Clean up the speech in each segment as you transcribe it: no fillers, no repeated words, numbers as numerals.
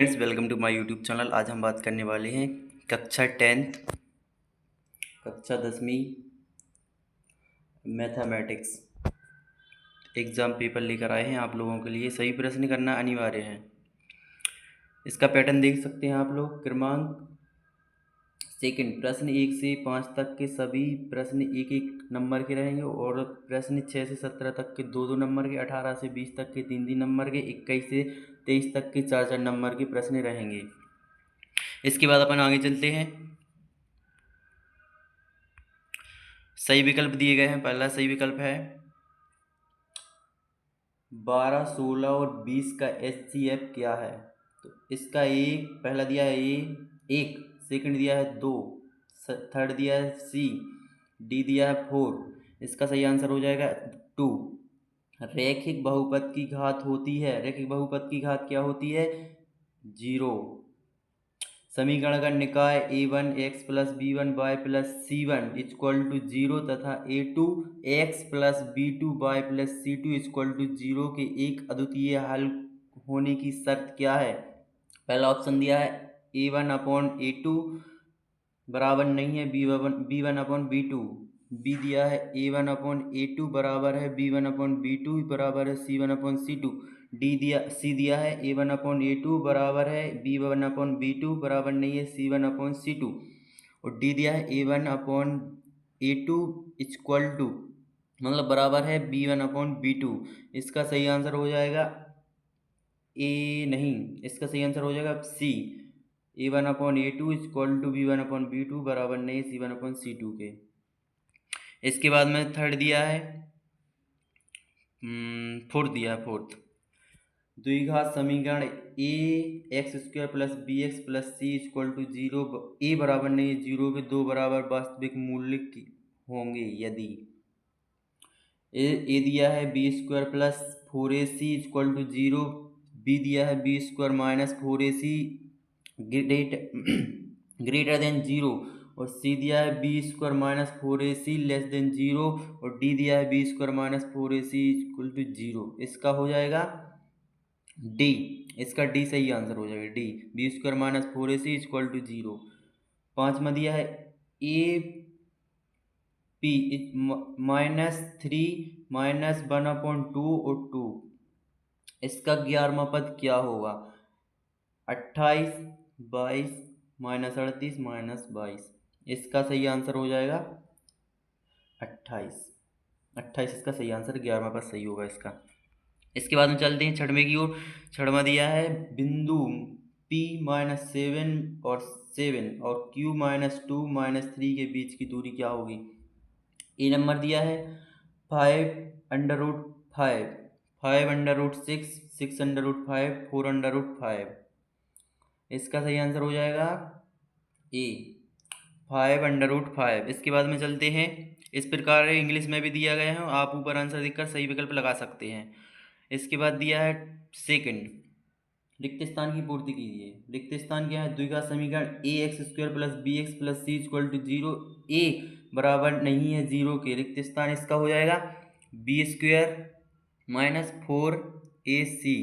Friends, welcome to my YouTube channel. आज हम बात करने वाले हैं कक्षा 10th कक्षा 10वीं मैथमेटिक्स एग्ज़ाम पेपर लेकर आए हैं। आप लोगों के लिए सही प्रश्न करना अनिवार्य है। इसका पैटर्न देख सकते हैं आप लोग। क्रमांक सेकंड, प्रश्न 1 से 5 तक के सभी प्रश्न एक एक नंबर के रहेंगे और प्रश्न 6 से 17 तक के दो दो नंबर के, 18 से 20 तक के तीन तीन नंबर के, 21 से 23 तक के चार चार नंबर के प्रश्न रहेंगे। इसके बाद अपन आगे चलते हैं। सही विकल्प दिए गए हैं। पहला सही विकल्प है 12, 16 और 20 का HCF क्या है। तो इसका एक पहला दिया है एक, सेकंड दिया है 2, थर्ड दिया है C, डी दिया है 4। इसका सही आंसर हो जाएगा 2। रैखिक बहुपद की घात होती है, रैखिक बहुपद की घात क्या होती है? 0। समीकरण का निकाय a1 x plus b1 y plus c1 equal to 0 तथा a2 x plus b2 y plus c2 equal to 0 के एक अद्वितीय हल होने की शर्त क्या है? पहला ऑप्शन दिया है a1 अपॉन a2 बराबर नहीं है b1 अपॉन b2। बी दिया है a1 अपॉन a2 बराबर है b1 अपॉन b2 बराबर है c1 अपॉन c2। सी दिया है a1 अपॉन a2 बराबर है b1 अपॉन b2 बराबर नहीं है c1 अपॉन c2। और डी दिया है a1 upon a2 equal to मतलब बराबर है b1 अपॉन b2। इसका सही आंसर हो जाएगा इसका सही आंसर हो जाएगा C, a1 upon a2 equal to b1 upon b2 बराबर नहीं है c1 अपॉन c2 के। इसके बाद में थर्ड दिया है फोर्थ दिया है फोर्थ, द्विघात समीकरण a x square plus b x plus c equal to 0 a बराबर नहीं है 0 के दो बराबर वास्तविक मूल्य होंगे यदि ए दिया है B square plus 4ac equal to 0, B दिया है B square minus 4ac greater than 0 और सी दिया है B square minus 4ac less than 0 और डी दिया है B square minus 4ac equal to 0। इसका हो जाएगा डी। इसका डी सही आंसर हो जाएगा D, B square minus 4ac equal to 0। पांचवा दिया है A P minus 3 minus 1 upon 2 और 2। इसका 11वां पद क्या होगा? 28, 22 माइनस 38 माइनस 22। इसका सही आंसर हो जाएगा 28। 28 इसका सही आंसर, 11वां पद सही होगा इसका। इसके बाद में चलते हैं छठवें की ओर। छठवां दिया है बिंदु P माइनस 7 और Q माइनस 2 माइनस 3 के बीच की दूरी क्या होगी? ए नंबर दिया है 5√5, 5√6, 6√5, 4√5। इसका सही आंसर हो जाएगा ए, 5√5। इसके बाद में चलते हैं। इस प्रकार इंग्लिश में भी दिया गया है, आप ऊपर आंसर देखकर सही विकल्प लगा सकते हैं। इसके बाद दिया है सेकंड, रिक्त स्थान की पूर्ति कीजिए। रिक्त स्थान क्या है? द्विघात समीकरण a x square plus b x plus c equal to 0 a बराबर नहीं है 0 के। रिक्त स्थान इसका हो जाएगा बी स्क्वायर माइनस 4ac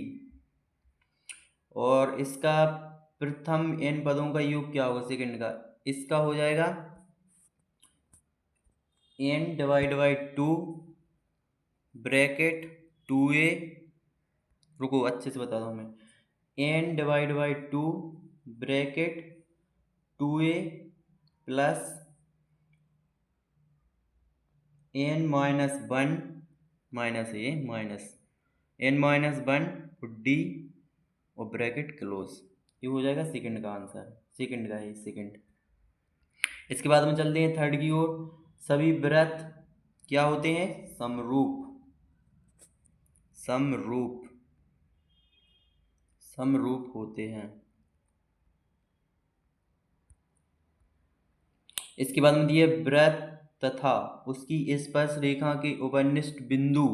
और इसका प्रथम n पदों का योग क्या होगा सेकंड का? इसका हो जाएगा n divide by 2 bracket 2a, रुको अच्छे से बता दूँ मैं, n divide by 2 bracket 2a plus n minus 1 minus a minus n minus 1 और d और ब्रैकेट क्लोज। ये हो जाएगा सेकंड का आंसर, सेकंड का है सेकंड। इसके बाद में चलते हैं थर्ड की ओर। सभी वृत्त क्या होते हैं? समरूप, समरूप, समरूप होते हैं। इसके बाद में दिए वृत्त तथा उसकी स्पर्श रेखा के उपनिष्ठ बिंदु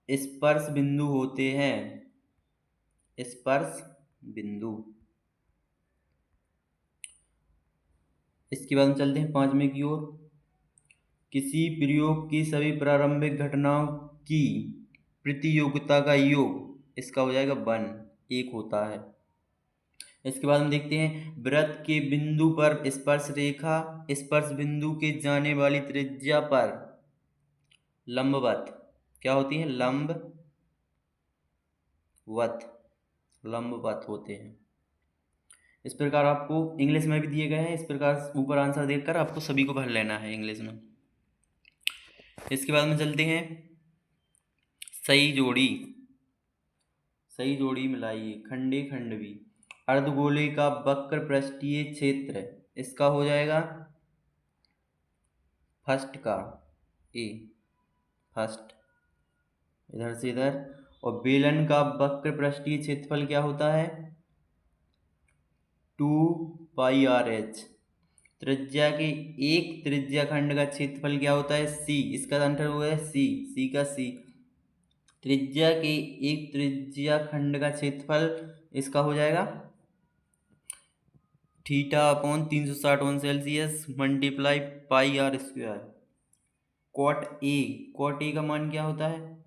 स्पर्श बिंदु होते हैं, स्पर्श बिंदु। इसके बाद में चलते हैं पांचवें की ओर। किसी प्रयोग की सभी प्रारंभिक घटनाओं की प्रतियोगिता का योग, इसका हो जाएगा 1। 1 होता है। इसके बाद हम देखते हैं वृत्त के बिंदु पर स्पर्श रेखा स्पर्श बिंदु के जाने वाली त्रिज्या पर लंबवत क्या होती है? लंबवत होते हैं। इस प्रकार आपको इंग्लिश में भी दिए गए हैं। इस प्रकार ऊपर आंसर देखकर आपको सभी को भर लेना है इंग्लिश में। इसके बाद में चलते हैं सही जोड़ी मिलाइए खंडे खंडवी। अर्धगोले का वक्र पृष्ठीय क्षेत्र इसका हो जाएगा फर्स्ट का ए, फर्स्ट इधर से इधर। और बेलन का वक्र पृष्ठीय क्षेत्रफल क्या होता है? 2πr/h। त्रिज्या के एक त्रिज्या खंड का क्षेत्रफल क्या होता है? c। इसका आंसर हुआ है सी का सी। त्रिज्या के एक त्रिज्या खंड का क्षेत्रफल इसका हो जाएगा θ/360 मल्टीप्लाई πr²। कॉट ए का मान क्या होता है?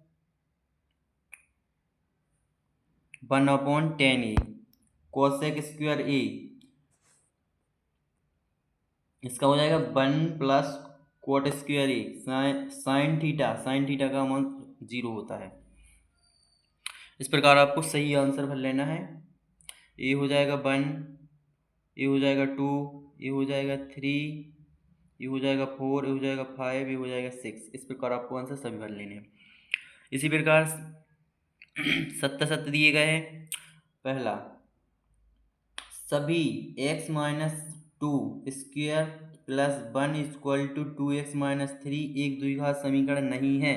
1/10 कोसेक स्क्वायर ए इसका हो जाएगा 1 + कॉट स्क्वायर ए साइन थीटा का मान 0 होता है। इस प्रकार आपको सही आंसर भर लेना है। ए हो जाएगा 1, ए हो जाएगा 2, ए हो जाएगा 3, ये हो जाएगा 4, ये हो जाएगा 5, ये हो जाएगा 6। इस प्रकार आपको आंसर सभी भर लेने हैं। इसी प्रकार सत्य दिए गए हैं। पहला, सभी x-2² + 1 = 2x-3 एक द्विघात समीकरण नहीं है।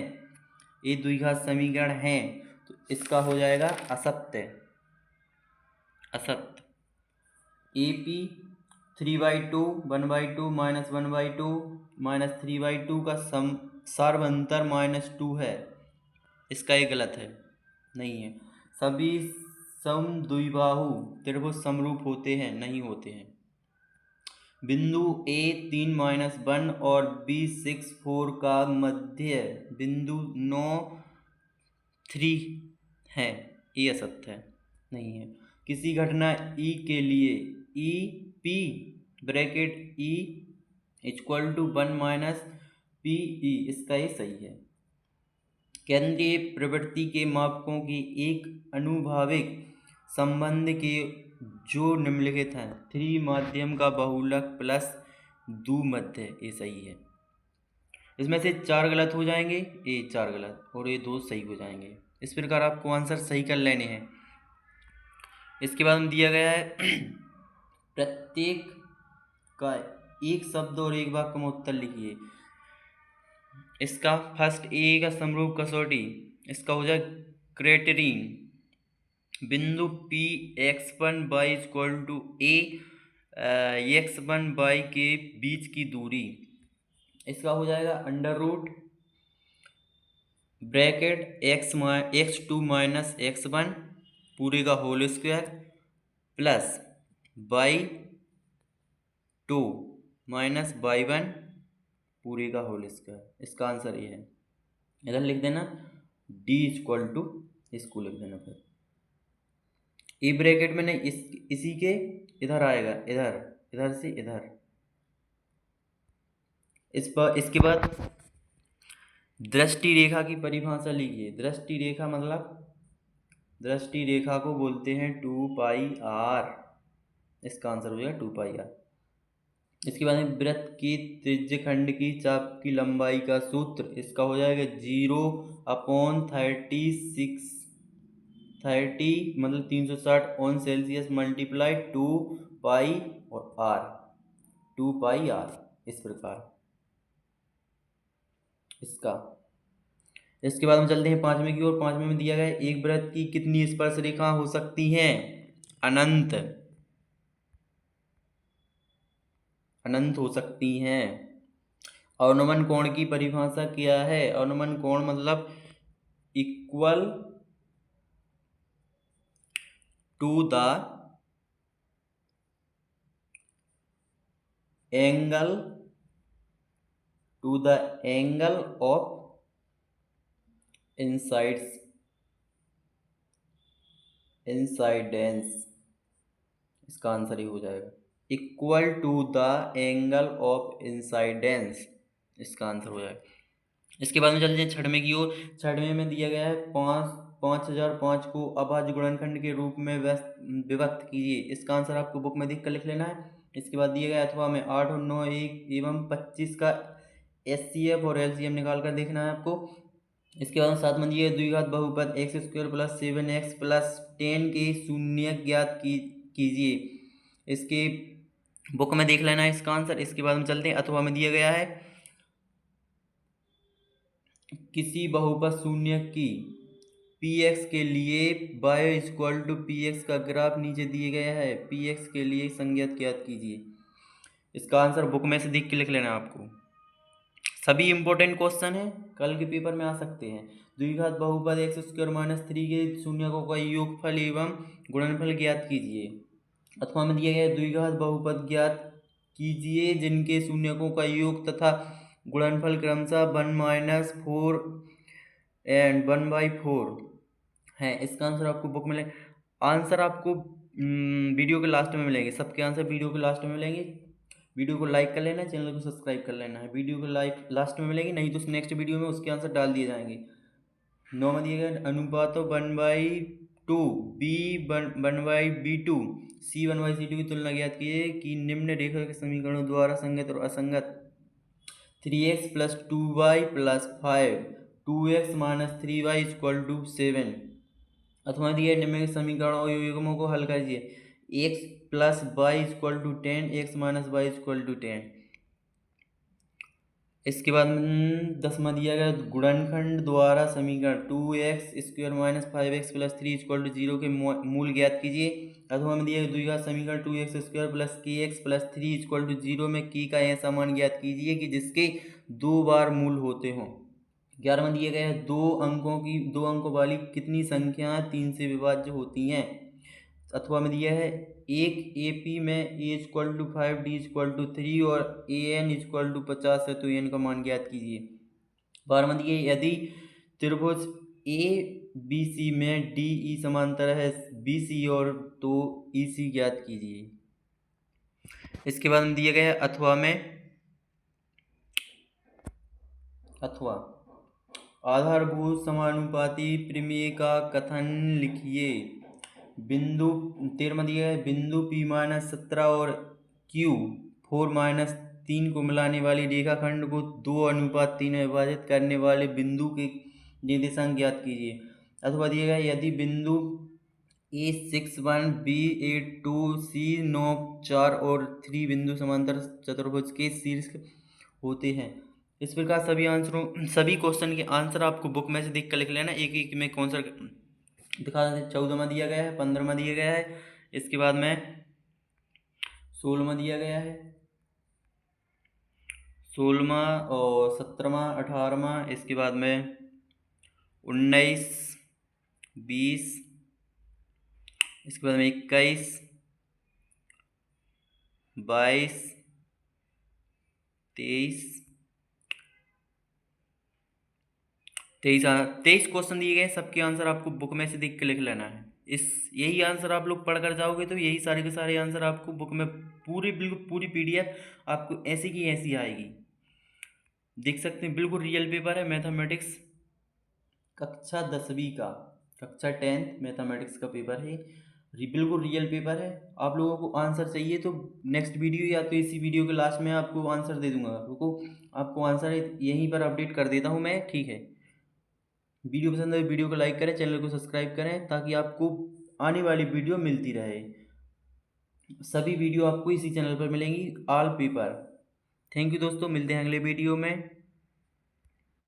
ये द्विघात समीकरण है तो इसका हो जाएगा असत्य। AP 3/2 1/2 -1/2 -3/2 का सार्वंतर -2 है। इसका ये गलत है, नहीं है। सभी समद्विबाहु त्रिभुज समरूप होते हैं, नहीं होते हैं। बिंदु A 3-1 और B 6-4 का मध्य बिंदु 9-3 है, ये असत्य है, नहीं है। किसी घटना E के लिए EP ब्रैकेट E = 1 - PE इसका ये सही है। केंद्रीय प्रवृत्ति के मापकों की एक अनुभाविक संबंध के जो निम्नलिखित हैं 3 माध्यम का बहुलक + 2 मध्य, ये सही है। इसमें से 4 गलत हो जाएंगे, ये 4 गलत और ये 2 सही हो जाएंगे। इस प्रकार आपको आंसर सही कर लेने हैं। इसके बाद में दिया गया है प्रत्येक का एक शब्द और एक वाक्य में उत्तर लिखिए। इसका फर्स्ट ए का समरूप कसौटी इसका हो जाए क्राइटेरियन। बिंदु P x1y = A x1y के बीच की दूरी इसका हो जाएगा √ ब्रैकेट x2 - x1 पूरे का whole square plus y2 - y1 पूरे का होल स्क्वायर। इसका आंसर ये है। इधर लिख देना D = इसको लिख देना। फिर ए ब्रैकेट में नहीं, इसी के इधर आएगा, इधर से इधर। इसके बाद दृष्टि रेखा की परिभाषा लिखिए। दृष्टि रेखा मतलब दृष्टि रेखा को बोलते हैं 2πr। इसका आंसर हो जाएगा 2πr। इसके बाद में वृत्त के त्रिज्यखंड की चाप की लंबाई का सूत्र इसका हो जाएगा 0/36 30 मतलब 360 ऑन सेल्सियस मल्टीप्लाई 2π और r 2πr। इस प्रकार इसका। इसके बाद हम चलते हैं 5वें की ओर। 5वें में दिया गया है एक वृत्त की कितनी स्पर्श रेखा हो सकती हैं? अनंत हो सकती हैं। अवनमन कोण की परिभाषा क्या है? अवनमन कोण मतलब equal to the angle of insides incidence, इसका आंसर ही हो जाएगा, equal to the angle of incidence, इसका आंसर हो जाएगा। इसके बाद में चलते हैं छठवें की ओर। छठवें में दिया गया है 5005 को अभाज्य गुणनखंड के रूप में विभक्त कीजिए, इसका आंसर आपको बुक में देख कर लिख लेना है। इसके बाद दिया गया अथवा में 8 और 9 1 एवं 25 का HCF और LCM निकाल कर देखना है आपको। इसके बाद 7 में दिया द्विघात बहुपद x² + 7x + 10 के शून्य ज्ञात कीजिए, इसके बुक में देख लेना है इसका आंसर। इसके बाद में चलते हैं अथवा में दिया गया है किसी बहुपद शून्य की px के लिए y = px का ग्राफ नीचे दिए गया है, px के लिए संज्ञात ज्ञात कीजिए, इसका आंसर बुक में से देख के लिख लेना है आपको। सभी इंपॉर्टेंट क्वेश्चन है, कल के पेपर में आ सकते हैं। द्विघात बहुपद x² - 3 के शून्यकों का योगफल एवं गुणनफल ज्ञात कीजिए। अथवा में दिया गया द्विघात बहुपद ज्ञात कीजिए जिनके शून्यकों का योग तथा गुणनफल क्रमशः 1 - 4 एंड 1/4 है, इसका आंसर आपको बुक में आंसर आपको वीडियो के लास्ट में मिलेंगे, सबके आंसर वीडियो के लास्ट में मिलेंगे। वीडियो को लाइक कर लेना है, चैनल को सब्सक्राइब कर लेना है, वीडियो को लास्ट में मिलेंगे, नहीं तो नेक्स्ट वीडियो में उसके आंसर डाल दिए जाएंगे। 9 में दिए गए अनुपातों 1/2 b 1/b2 c 1/c2 की तुलना ज्ञात कीजिए कि निम्न रेखा के समीकरणों द्वारा संगत और असंगत 3x + 2y + 5 2x - 3y = 7 अथवा दिए निम्न के समीकरणों और युग्मों को हल कीजिए, x + y = 10 x - y = 10। इसके बाद 10वां दिया गया गुणनखंड द्वारा समीकरण 2x² - 5x + 3 = 0 के मूल ज्ञात कीजिए। अथवा में दिया गया द्विघात समीकरण 2x² + kx + 3 = 0 में की का ऐसा मान ज्ञात कीजिए कि जिसके 2 बार मूल होते हों। 11वां दिया गया है 2 अंकों वाली कितनी संख्याएं 3 से विभाज्य होती हैं। अथवा में दिया है एक AP में a = 5 d = 3 और an = 50 है तो n का मान ज्ञात कीजिए। 12वां दिया है यदि त्रिभुज ABC में DE समांतर है BC और तो EC ज्ञात कीजिए। इसके बाद में दिया गया है अथवा आधारभूत समानुपाती प्रमेय का कथन लिखिए। 13वां दिया है बिंदु P - 17 और Q 4 - 3 को मिलाने वाली रेखाखंड को 2:3 में विभाजित करने वाले बिंदु के निर्देशांक ज्ञात कीजिए। अथवा दिया गया यदि बिंदु A61 B82 C9 4 और 3 बिंदु समांतर चतुर्भुज के शीर्ष होते हैं। इस प्रकार सभी क्वेश्चन के आंसर आपको बुक में से देख कर लिख लेना, एक एक में कौन सा दिखा देते। 14वां दिया गया है, 15वां दिया गया है, इसके बाद में 16वां दिया गया है, 16वां और 17वां 18वां, इसके बाद में 19 20, इसके बाद में 21 22 23 क्वेश्चन दिए गए, सबके आंसर आपको बुक में से देख के लिख लेना है। यही आंसर आप लोग पढ़ कर जाओगे तो यही सारे के सारे आंसर आपको बुक में बिल्कुल पूरी PDF आपको ऐसी की ऐसी आएगी। देख सकते हैं बिल्कुल रियल पेपर है, मैथमेटिक्स कक्षा 10वीं का, कक्षा 10th मैथमेटिक्स का पेपर है, बिल्कुल रियल पेपर है। आप लोगों को आंसर चाहिए तो नेक्स्ट वीडियो या तो इसी वीडियो के लास्ट में आपको आंसर दे दूंगा, रुको आपको आंसर यहीं पर अपडेट कर देता हूँ मैं, ठीक है। वीडियो पसंद है वीडियो को लाइक करें, चैनल को सब्सक्राइब करें ताकि आपको आने वाली वीडियो मिलती रहे। सभी वीडियो आपको इसी चैनल पर मिलेंगी, ऑल पेपर। थैंक यू दोस्तों, मिलते हैं अगले वीडियो में।